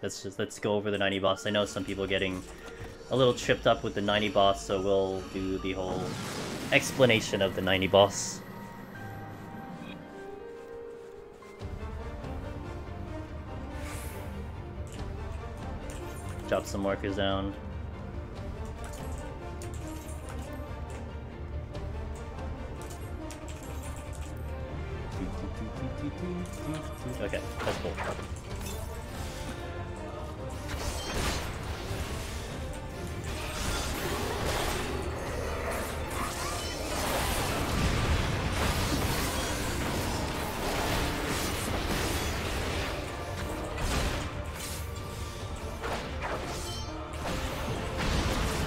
let's go over the 90 boss. I know some people getting a little tripped up with the 90 boss, so we'll do the whole explanation of the 90 boss. Drop some markers down. Okay, that's cool.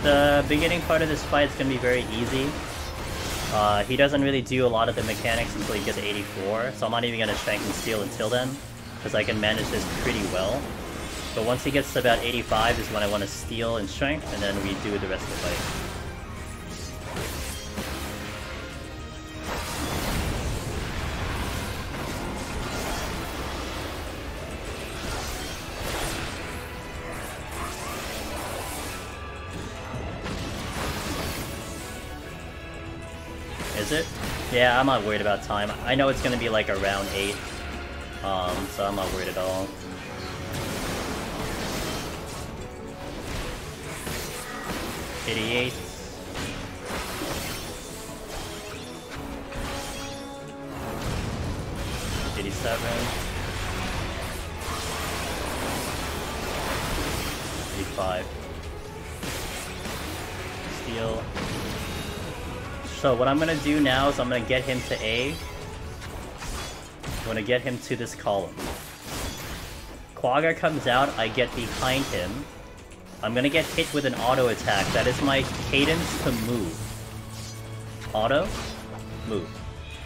The beginning part of this fight is going to be very easy. He doesn't really do a lot of the mechanics until he gets to 84, so I'm not even going to Strength and Steel until then, because I can manage this pretty well. But once he gets to about 85 is when I want to Steel and Strength, and then we do the rest of the fight. Is it? Yeah, I'm not worried about time. I know it's gonna be like around 8, so I'm not worried at all. $88. $87. $85. Steel. So what I'm gonna do now is I'm gonna get him to A. I'm gonna get him to this column. Quagga comes out, I get behind him. I'm gonna get hit with an auto attack. That is my cadence to move. Auto, move.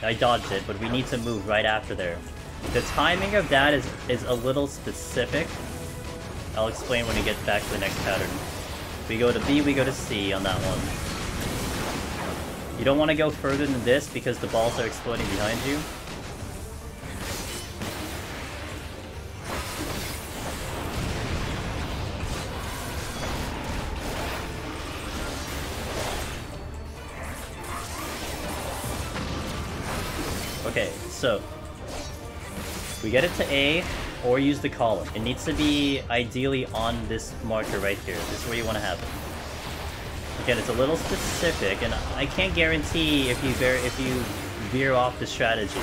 I dodged it, but we need to move right after there. The timing of that is a little specific. I'll explain when we get back to the next pattern. We go to B, we go to C on that one. You don't want to go further than this because the balls are exploding behind you. Okay, so we get it to A or use the column. It needs to be ideally on this marker right here. This is where you want to have it. Again, it's a little specific, and I can't guarantee if you veer off the strategy,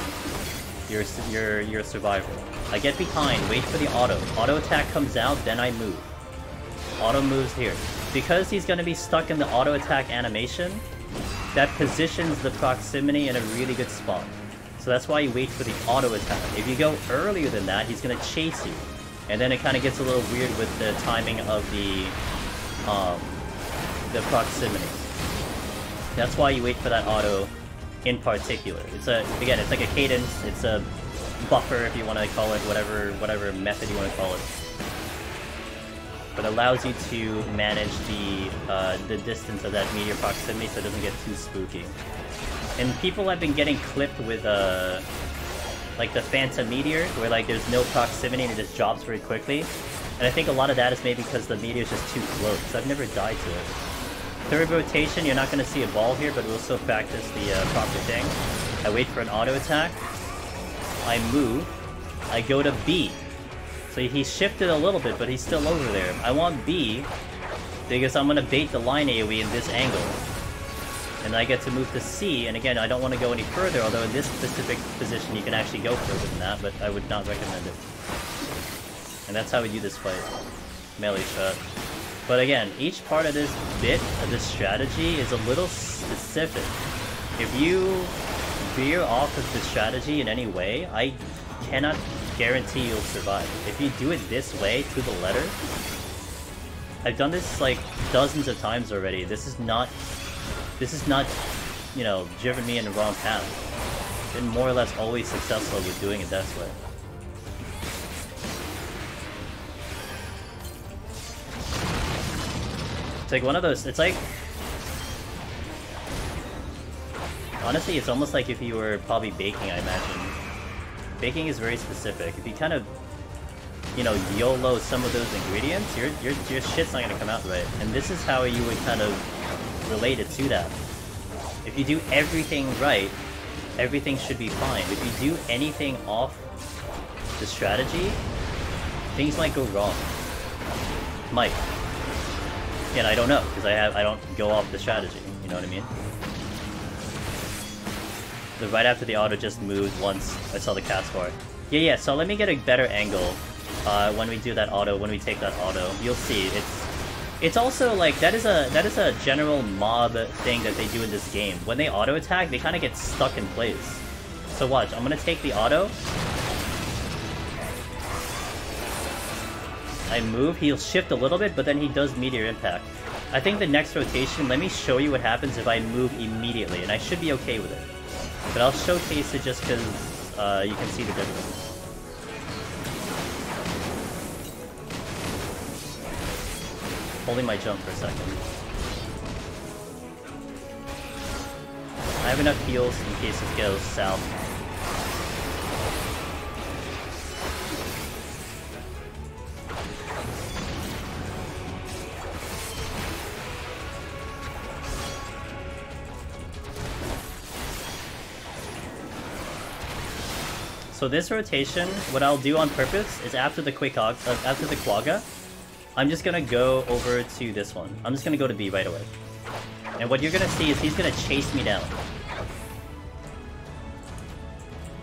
you're a survivor. I get behind, wait for the auto. Auto attack comes out, then I move. Auto moves here. Because he's going to be stuck in the auto attack animation, that positions the proximity in a really good spot. So that's why you wait for the auto attack. If you go earlier than that, he's going to chase you. And then it kind of gets a little weird with the timing of the proximity. That's why you wait for that auto in particular. Again, it's like a cadence, it's a buffer if you want to call it, whatever method you want to call it. But it allows you to manage the distance of that meteor proximity so it doesn't get too spooky. And people have been getting clipped with like the Phantom Meteor, where like there's no proximity and it just drops very quickly. And I think a lot of that is maybe because the meteor is just too close. I've never died to it. Third rotation, you're not going to see a ball here, but we'll still practice the proper thing. I wait for an auto attack. I move. I go to B. So he shifted a little bit, but he's still over there. I want B because I'm going to bait the line AoE in this angle. And I get to move to C, and again, I don't want to go any further, although in this specific position you can actually go further than that, but I would not recommend it. And that's how we do this fight. Melee shot. But again, each part of this bit of this strategy is a little specific. If you veer off of the strategy in any way, I cannot guarantee you'll survive. If you do it this way, to the letter, I've done this like dozens of times already. This is not, you know, driven me in the wrong path. Been more or less always successful with doing it this way. It's like one of those, it's like... Honestly, it's almost like if you were probably baking, I imagine. Baking is very specific. If you kind of you know, YOLO some of those ingredients, your shit's not gonna come out right. And this is how you would kind of relate it to that. If you do everything right, everything should be fine. If you do anything off the strategy, things might go wrong. Might. And I don't know, because I don't go off the strategy, you know what I mean? The right after the auto just moved once I saw the cast bar. Yeah, so let me get a better angle when we do that auto, when we take that auto. You'll see, it's also like, that is a general mob thing that they do in this game. When they auto attack, they kind of get stuck in place. So watch, I'm gonna take the auto. I move, he'll shift a little bit, but then he does meteor impact. I think the next rotation, let me show you what happens if I move immediately, and I should be okay with it. But I'll showcase it just because you can see the difference. Holding my jump for a second. I have enough heals in case it goes south. So this rotation, what I'll do on purpose is after the after the Quagga, I'm just gonna go over to this one. I'm just gonna go to B right away. And what you're gonna see is he's gonna chase me down.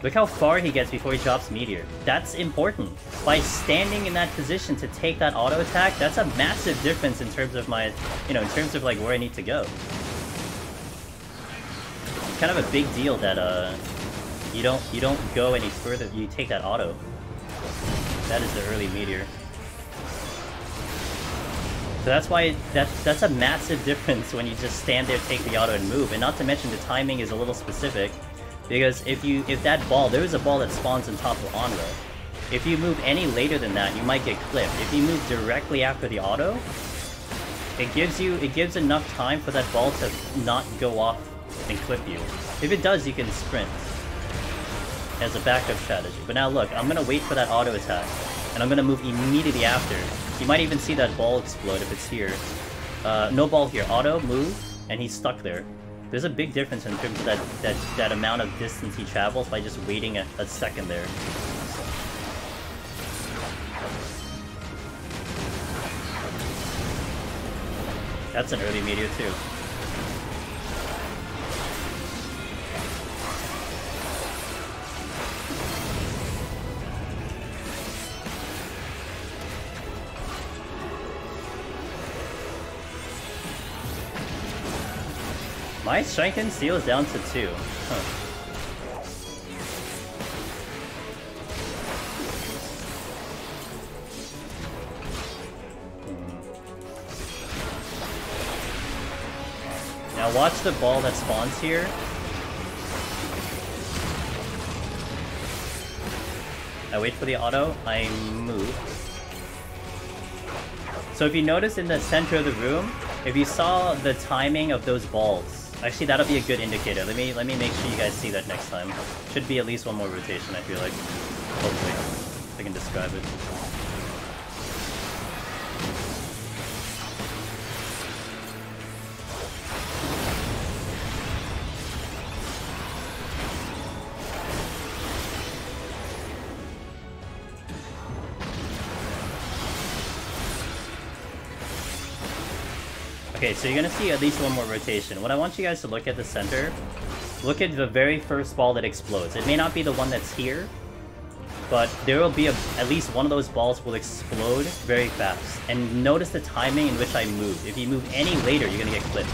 Look how far he gets before he drops Meteor. That's important. By standing in that position to take that auto attack, that's a massive difference in terms of my, you know, in terms of like where I need to go. It's kind of a big deal that you don't go any further. You take that auto. That is the early Meteor. So that's why that's a massive difference when you just stand there, take the auto, and move. And not to mention the timing is a little specific, because if that ball, there is a ball that spawns on top of Onra. If you move any later than that, you might get clipped. If you move directly after the auto, it gives enough time for that ball to not go off and clip you. If it does, you can sprint as a backup strategy. But now look, I'm gonna wait for that auto attack, and I'm gonna move immediately after. You might even see that ball explode if it's here. No ball here. Auto, move, and he's stuck there. There's a big difference in terms of that amount of distance he travels by just waiting a second there. That's an early meteor too. My strength and steel is down to 2. Huh. Now watch the ball that spawns here. I wait for the auto, I move. So if you notice in the center of the room, if you saw the timing of those balls, actually that'll be a good indicator. Let me make sure you guys see that next time. Should be at least one more rotation, I feel like. Hopefully. If I can describe it. Okay, so you're gonna see at least one more rotation. What I want you guys to look at the center, look at the very first ball that explodes. It may not be the one that's here, but there will be at least one of those balls will explode very fast. And notice the timing in which I move. If you move any later, you're gonna get clipped.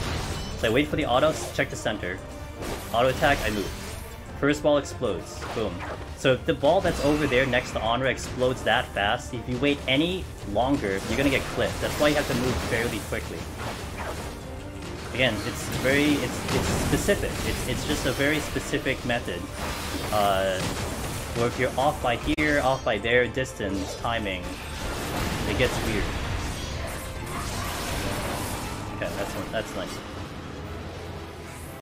So I wait for the auto, check the center. Auto attack, I move. First ball explodes. Boom. So if the ball that's over there next to Onra explodes that fast, if you wait any longer, you're gonna get clipped. That's why you have to move fairly quickly. Again, it's specific. It's just a very specific method. Where if you're off by here, off by there, distance, timing, it gets weird. Okay, that's nice.